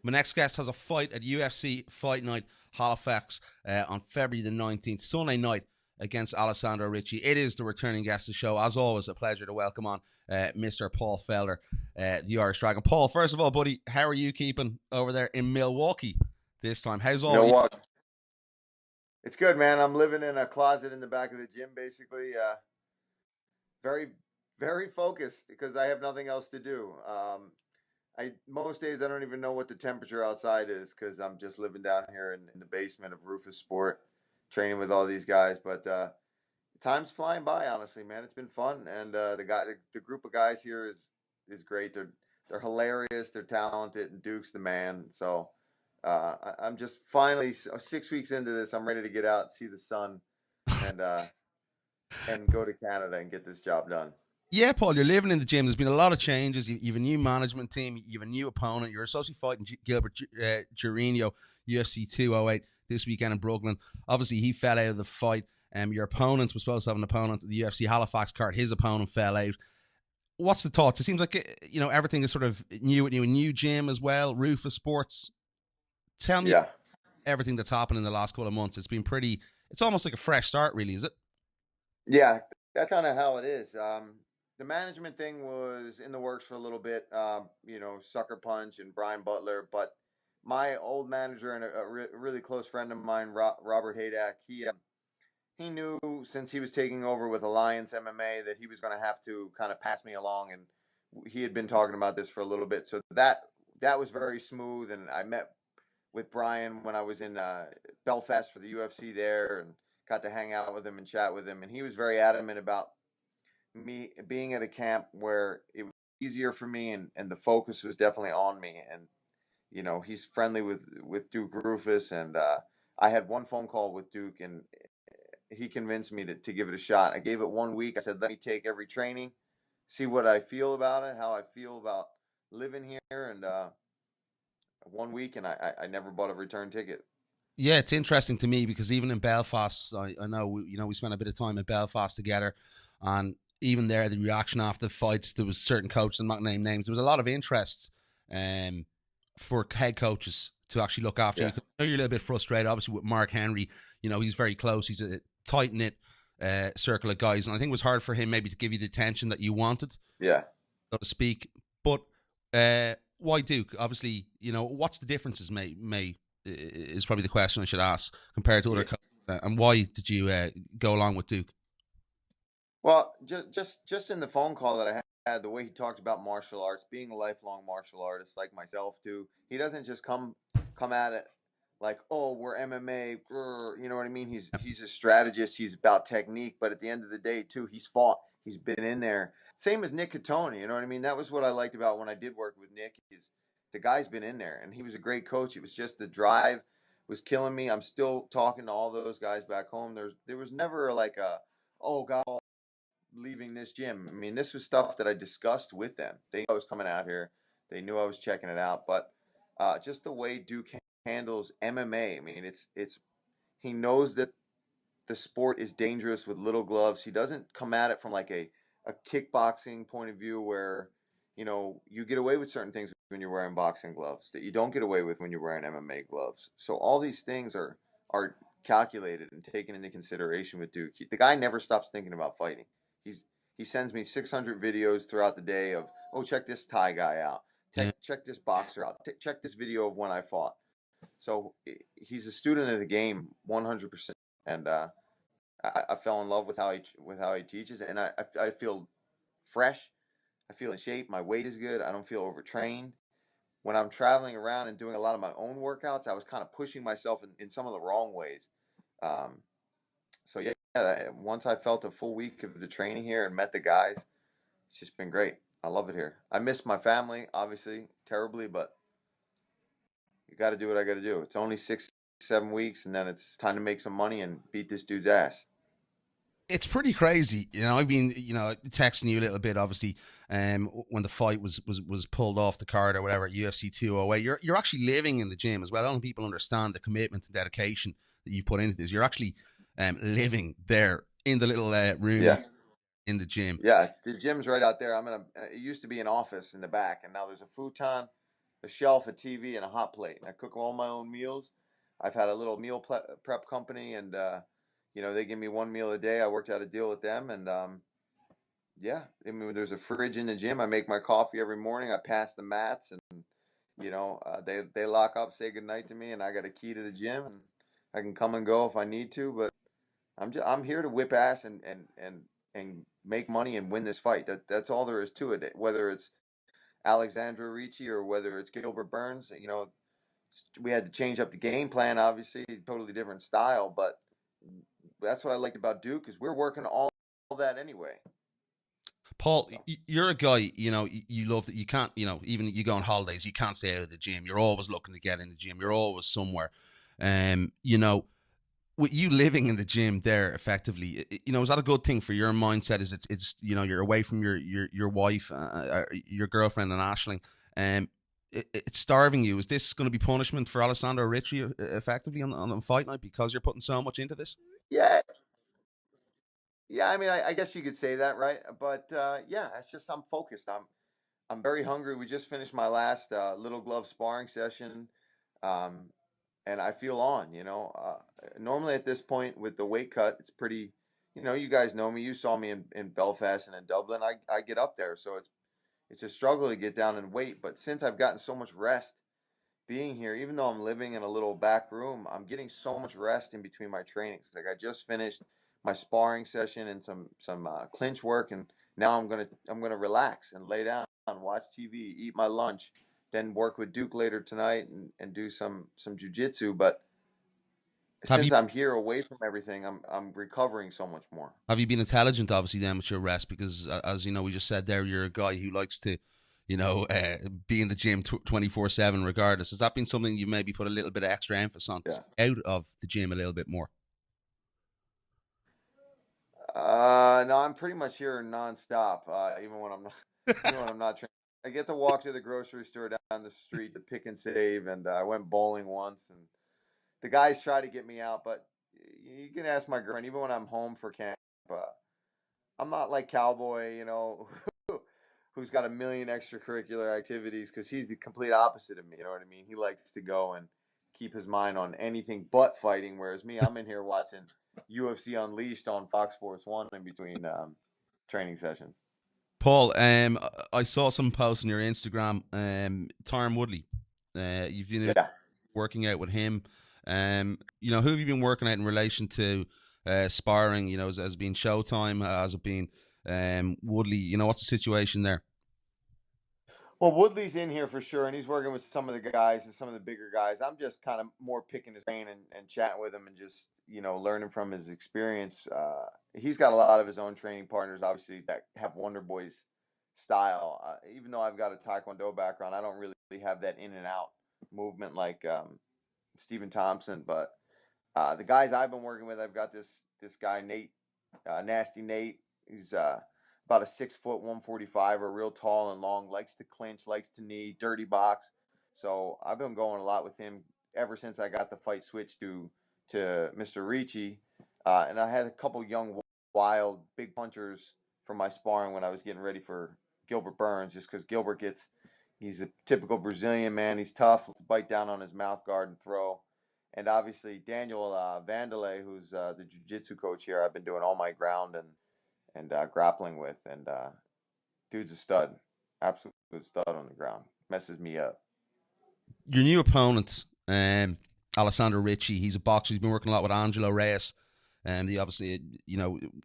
My next guest has a fight at UFC Fight Night Halifax on February the 19th, Sunday night, against Alessandra Ricci. It is the returning guest of the show. As always, a pleasure to welcome on Mr. Paul Felder, the Irish Dragon. Paul, first of all, buddy, how are you keeping over there in Milwaukee this time? How's all you? It's good, man. I'm living in a closet in the back of the gym, basically. Very, very focused because I have nothing else to do. Most days I don't even know what the temperature outside is because I'm just living down here in the basement of Roufus Sport, training with all these guys. But time's flying by, honestly, man. It's been fun, and the group of guys here is great. They're hilarious. They're talented, and Duke's the man. So I'm just finally 6 weeks into this. I'm ready to get out, see the sun, and go to Canada and get this job done. Yeah, Paul, you're living in the gym. There's been a lot of changes. You have a new management team. You have a new opponent. You're associate fighting Gilbert Girino, UFC 208 this weekend in Brooklyn. Obviously, he fell out of the fight. Your opponent was supposed to have an opponent at the UFC Halifax card. His opponent fell out. What's the thoughts? It seems like everything is sort of new at you. A new gym as well, Roufus Sports. Tell me everything that's happened in the last couple of months. It's almost like a fresh start, really, is it? Yeah, that's kind of how it is. The management thing was in the works for a little bit, Sucker Punch and Brian Butler. But my old manager and a really close friend of mine, Robert Haydak, he knew since he was taking over with Alliance MMA that he was going to have to kind of pass me along. And he had been talking about this for a little bit. So that was very smooth. And I met with Brian when I was in Belfast for the UFC there and got to hang out with him and chat with him. And he was very adamant about me being at a camp where it was easier for me and the focus was definitely on me. And he's friendly with Duke Roufus, and I had one phone call with Duke and he convinced me to give it a shot. I gave it 1 week. I said, let me take every training, see what I feel about it, how I feel about living here. And 1 week, and I never bought a return ticket. Yeah, it's interesting to me because even in Belfast, I know we spent a bit of time in Belfast together, and even there, the reaction after the fights, there was certain coaches, I'm not name names, there was a lot of interest for head coaches to actually look after you. I know you're a little bit frustrated, obviously, with Mark Henry. He's very close. He's a tight-knit circle of guys, and I think it was hard for him maybe to give you the attention that you wanted, so to speak. But why Duke? Obviously, what's the differences is probably the question I should ask compared to other coaches, and why did you go along with Duke? Well, just in the phone call that I had, the way he talked about martial arts, being a lifelong martial artist like myself too, he doesn't just come at it like, oh, we're MMA, you know what I mean? He's a strategist. He's about technique, but at the end of the day too, he's fought. He's been in there. Same as Nick Catoni, you know what I mean? That was what I liked about when I did work with Nick. Is the guy's been in there, and he was a great coach. It was just the drive was killing me. I'm still talking to all those guys back home. There was never like a, oh God, leaving this gym. I mean, this was stuff that I discussed with them. They knew I was coming out here. They knew I was checking it out. But just the way Duke handles MMA, I mean, it's he knows that the sport is dangerous with little gloves. He doesn't come at it from like a kickboxing point of view where, you get away with certain things when you're wearing boxing gloves that you don't get away with when you're wearing MMA gloves. So all these things are calculated and taken into consideration with Duke. The guy never stops thinking about fighting. He sends me 600 videos throughout the day of, oh, check this Thai guy out. Check this boxer out. Check this video of when I fought. So he's a student of the game 100%. And I fell in love with how he teaches, and I feel fresh. I feel in shape. My weight is good. I don't feel overtrained. When I'm traveling around and doing a lot of my own workouts, I was kind of pushing myself in some of the wrong ways. So once I felt a full week of the training here and met the guys, it's just been great. I love it here. I miss my family, obviously, terribly, but you got to do what I got to do. It's only 6-7 weeks, and then it's time to make some money and beat this dude's ass. It's pretty crazy. I've been, texting you a little bit, obviously, when the fight was pulled off the card or whatever at UFC 208. You're actually living in the gym as well. I don't think people understand the commitment and dedication that you've put into this. You're actually living there in the little room in the gym. Yeah, the gym's right out there. It used to be an office in the back, and now there's a futon. a shelf, a TV, and a hot plate. And I cook all my own meals. I've had a little meal prep company, and they give me one meal a day. I worked out a deal with them, and yeah, I mean, there's a fridge in the gym. I make my coffee every morning. I pass the mats, and they lock up, say goodnight to me, and I got a key to the gym, and I can come and go if I need to. But I'm here to whip ass and make money and win this fight. That's all there is to it. Whether it's Alessandra Ricci or whether it's Gilbert Burns, we had to change up the game plan. Obviously, totally different style, but that's what I liked about Duke is we're working all that anyway. Paul, you're a guy, you love that you can't, even you go on holidays, you can't stay out of the gym. You're always looking to get in the gym. You're always somewhere. With you living in the gym there effectively, is that a good thing for your mindset? Is it's you're away from your wife, your girlfriend and Ashling, it's starving you. Is this going to be punishment for Alessandra Ricci effectively on fight night because you're putting so much into this? Yeah, yeah. I mean, I guess you could say that, right? But yeah, it's just I'm focused. I'm very hungry. We just finished my last little glove sparring session, um, and I feel on. Normally at this point with the weight cut, it's pretty. You guys know me. You saw me in Belfast and in Dublin. I get up there, so it's a struggle to get down in weight. But since I've gotten so much rest being here, even though I'm living in a little back room, I'm getting so much rest in between my trainings. Like I just finished my sparring session and some clinch work, and now I'm gonna relax and lay down, watch TV, eat my lunch, then work with Duke later tonight and do some jujitsu. But Have since you I'm here away from everything, I'm recovering so much more. have you been intelligent, obviously, then with your rest? Because as you know, we just said there, you're a guy who likes to, be in the gym 24/7, regardless. Has that been something you maybe put a little bit of extra emphasis on, to Yeah. stay out of the gym a little bit more? No, I'm pretty much here nonstop. Even when I'm not, even when I'm not training, I get to walk to the grocery store down the street to pick and save, and I went bowling once, and the guys try to get me out, but you can ask my girlfriend. Even when I'm home for camp, uh, I'm not like Cowboy, who's got a million extracurricular activities because he's the complete opposite of me. You know what I mean? He likes to go and keep his mind on anything but fighting, whereas me, I'm in here watching UFC Unleashed on Fox Sports One in between training sessions. Paul, I saw some posts on your Instagram. Tyron Woodley, you've been Yeah. working out with him. Who have you been working out in relation to sparring? Has it been Showtime? Has it been Woodley? What's the situation there? Well, Woodley's in here for sure, and he's working with some of the guys and some of the bigger guys. I'm just kind of more picking his brain and chatting with him and just learning from his experience. He's got a lot of his own training partners, obviously, that have Wonder Boy's style. Even though I've got a Taekwondo background, I don't really have that in and out movement like Stephen Thompson. But the guys I've been working with, I've got this guy Nate, Nasty Nate. He's about a 6 foot 145, or real tall and long, likes to clinch, likes to knee, dirty box. So I've been going a lot with him ever since I got the fight switched to Mr. Ricci. And I had a couple young, wild, big punchers for my sparring when I was getting ready for Gilbert Burns, just because he's a typical Brazilian man. He's tough, let's bite down on his mouth guard and throw. And obviously Daniel Vandalay, who's the jiu-jitsu coach here, I've been doing all my ground and grappling with, and dude's a stud, absolute stud on the ground. Messes me up. Your new opponent, Alessandro Ricci, he's a boxer. He's been working a lot with Angelo Reyes, and the obviously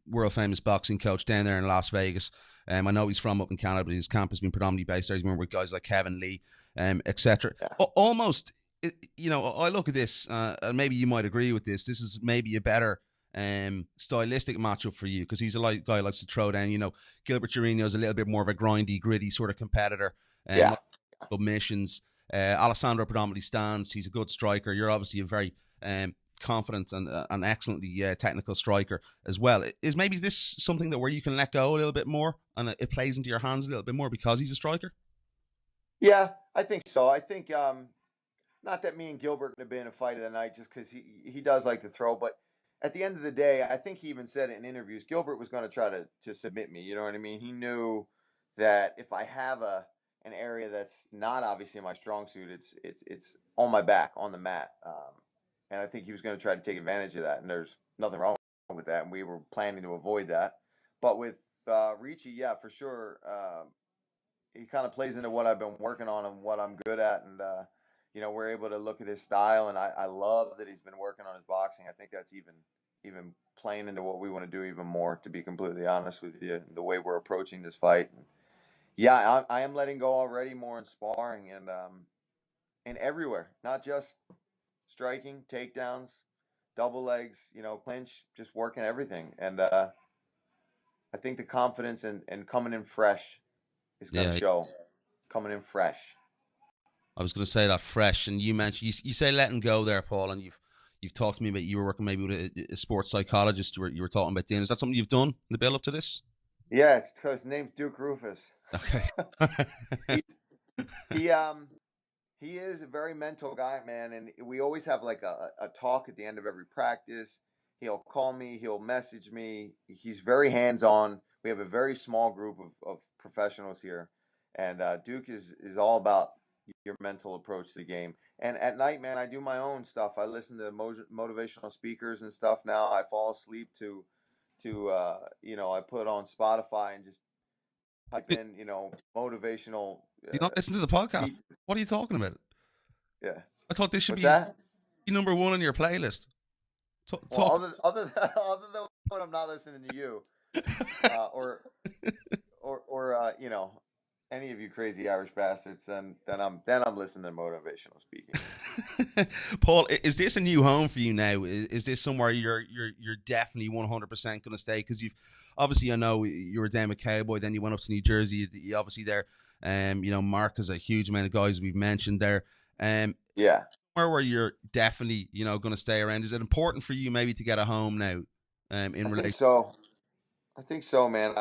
world famous boxing coach down there in Las Vegas. I know he's from up in Canada, but his camp has been predominantly based there. He's been working with guys like Kevin Lee, etc. Yeah. Almost, I look at this, and maybe you might agree with this. This is maybe a better stylistic matchup for you because he's a guy who likes to throw down. Gilbert Urino is a little bit more of a grindy, gritty sort of competitor. Yeah. Submissions. Alessandro predominantly stands. He's a good striker. You're obviously a very confident and an excellently technical striker as well. Is maybe this something that where you can let go a little bit more and it plays into your hands a little bit more because he's a striker? Yeah, I think so. I think not that me and Gilbert have been in a fight of the night just because he does like to throw, but at the end of the day, I think he even said it in interviews. Gilbert was going to try to submit me. You know what I mean? He knew that if I have an area that's not obviously my strong suit. It's on my back on the mat, and I think he was going to try to take advantage of that. And there's nothing wrong with that, and we were planning to avoid that. But with Ricci, yeah, for sure, he kind of plays into what I've been working on and what I'm good at, and we're able to look at his style, and I love that he's been working on his boxing. I think that's even playing into what we want to do even more. To be completely honest with you, the way we're approaching this fight. Yeah, I am letting go already more in sparring and everywhere, not just striking, takedowns, double legs, clinch, just working everything. And I think the confidence and coming in fresh is going to Yeah, show. Coming in fresh. I was going to say that fresh, and you mentioned you say letting go there, Paul, and you've talked to me about you were working maybe with a sports psychologist. You were talking about doing. Is that something you've done in the build up to this? Yeah, it's because his name's Duke Roufus. Okay. he he is a very mental guy, man, and we always have like a talk at the end of every practice. He'll call me, he'll message me. He's very hands on. We have a very small group of professionals here, and Duke is all about your mental approach to the game. And at night, man, I do my own stuff. I listen to motivational speakers and stuff. Now I fall asleep to I put on Spotify and just type in motivational. Do you not listen to the podcast? Speeches. What are you talking about? Yeah. I thought this should What's be that? number one on your playlist. Well, other than when I'm not listening to you, or any of you crazy Irish bastards, then I'm listening to motivational speaking. Paul, is this a new home for you now? Is this somewhere you're definitely 100% going to stay? Because you've obviously, I know you were down with Cowboy, then you went up to New Jersey. You obviously there. Mark is a huge amount of guys we've mentioned there. Yeah. Where you're definitely going to stay around. Is it important for you maybe to get a home now? In relation. I think so, man.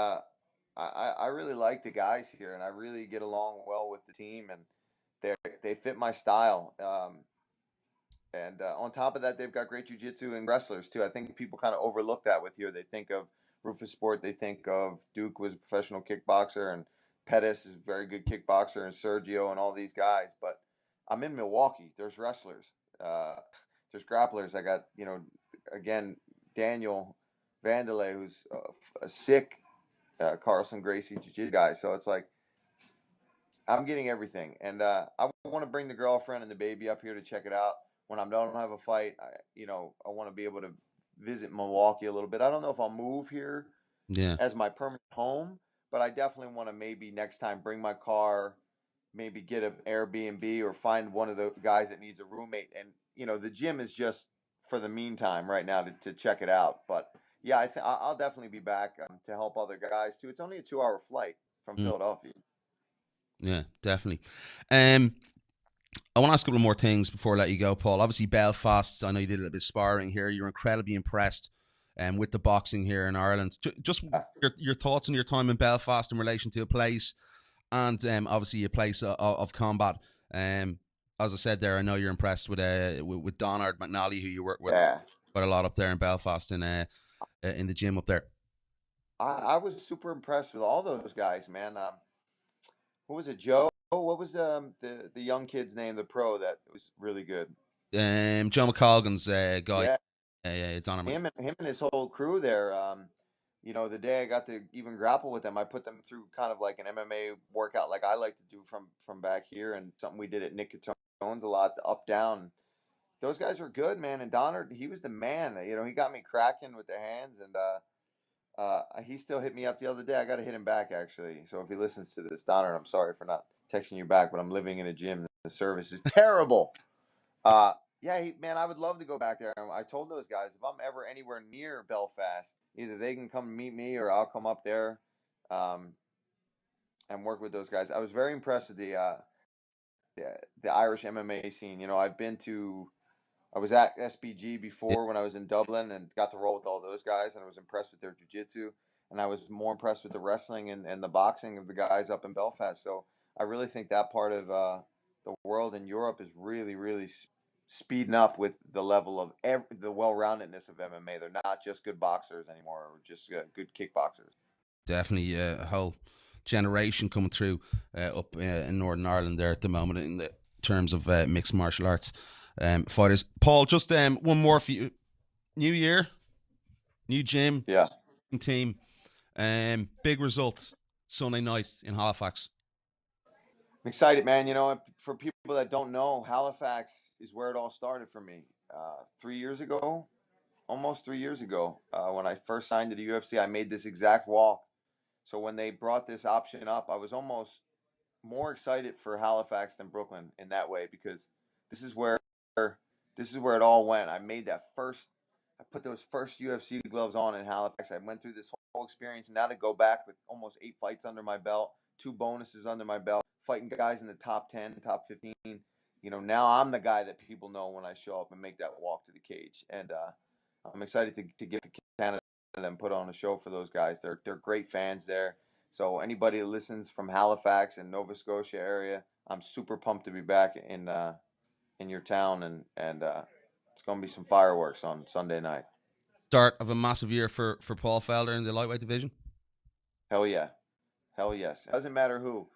I really like the guys here, and I really get along well with the team, and they fit my style. And on top of that, they've got great jiu-jitsu and wrestlers too. I think people kind of overlook that with here. They think of Roufus Sport. They think of Duke was a professional kickboxer, and Pettis is a very good kickboxer, and Sergio and all these guys. But I'm in Milwaukee. There's wrestlers. There's grapplers. I got again Daniel Vanderlei, who's a sick Carlson Gracie jiu-jitsu guy. So it's like I'm getting everything, and I want to bring the girlfriend and the baby up here to check it out. When I don't have a fight, I want to be able to visit Milwaukee a little bit. I don't know if I'll move here as my permanent home, but I definitely want to maybe next time bring my car, maybe get an Airbnb or find one of the guys that needs a roommate. And the gym is just for the meantime right now to check it out. But yeah, I'll definitely be back to help other guys too. It's only a 2-hour flight from Philadelphia. Yeah, definitely. I want to ask a couple more things before I let you go, Paul. Obviously, Belfast, I know you did a little bit of sparring here. You're incredibly impressed with the boxing here in Ireland. Just your thoughts on your time in Belfast in relation to a place and obviously a place of combat. As I said there, I know you're impressed with Donard McNally, who you work with quite a lot up there in Belfast in the gym up there. I was super impressed with all those guys, man. What was it, Joe? What was the young kid's name, the pro that was really good? Joe McColgan's guy. Yeah, Donner. Him and his whole crew there. The day I got to even grapple with them, I put them through kind of like an MMA workout, like I like to do from back here, and something we did at Nick Catone's a lot, the up down. Those guys were good, man. And Donner, he was the man. He got me cracking with the hands, and he still hit me up the other day. I got to hit him back actually. So if he listens to this, Donner, I'm sorry for not texting you back, but I'm living in a gym. The service is terrible. Yeah, man, I would love to go back there. I told those guys if I'm ever anywhere near Belfast, either they can come meet me or I'll come up there, and work with those guys. I was very impressed with the Irish MMA scene. I was at SBG before when I was in Dublin and got to roll with all those guys, and I was impressed with their jiu-jitsu, and I was more impressed with the wrestling and the boxing of the guys up in Belfast. So I really think that part of the world in Europe is really, really speeding up with the level of the well-roundedness of MMA. They're not just good boxers anymore, or just good kickboxers. Definitely, generation coming through up in Northern Ireland there at the moment in the terms of mixed martial arts fighters. Paul, just one more for you. New year, new gym, Yeah. team, big results Sunday night in Halifax. I'm excited, man. You know, for people that don't know, Halifax is where it all started for me. 3 years ago, almost 3 years ago, when I first signed to the UFC, I made this exact walk. So when they brought this option up, I was almost more excited for Halifax than Brooklyn in that way, because this is where it all went. I put those first UFC gloves on in Halifax. I went through this whole experience, and now to go back with almost 8 fights under my belt, 2 bonuses under my belt, fighting guys in the top 10, top 15. You know, now I'm the guy that people know when I show up and make that walk to the cage. And I'm excited to get to Canada and put on a show for those guys. They're great fans there. So anybody that listens from Halifax and Nova Scotia area, I'm super pumped to be back in your town, and it's going to be some fireworks on Sunday night. Start of a massive year for Paul Felder in the lightweight division. Hell yeah. Hell yes. It doesn't matter who.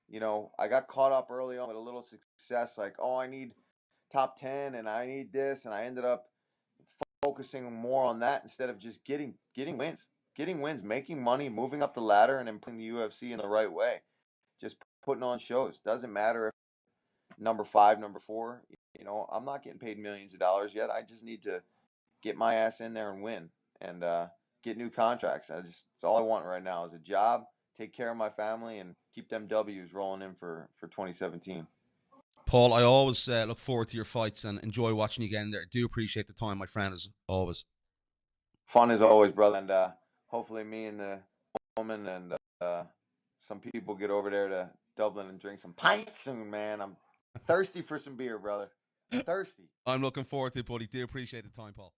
You know, I got caught up early on with a little success, like, oh, I need top 10 and I need this, and I ended up focusing more on that instead of just getting wins, making money, moving up the ladder, and then putting the UFC in the right way. Just putting on shows. Doesn't matter if number 5, number 4. You know, I'm not getting paid millions of dollars yet. I just need to get my ass in there and win, and get new contracts. It's all I want right now is a job, take care of my family, and keep them W's rolling in for 2017. Paul, I always look forward to your fights and enjoy watching you again there. I do appreciate the time, my friend, as always. Fun as always, brother, and hopefully me and the woman and some people get over there to Dublin and drink some pints soon, man. I'm thirsty for some beer, brother. Thirsty. I'm looking forward to it, buddy. Do appreciate the time, Paul.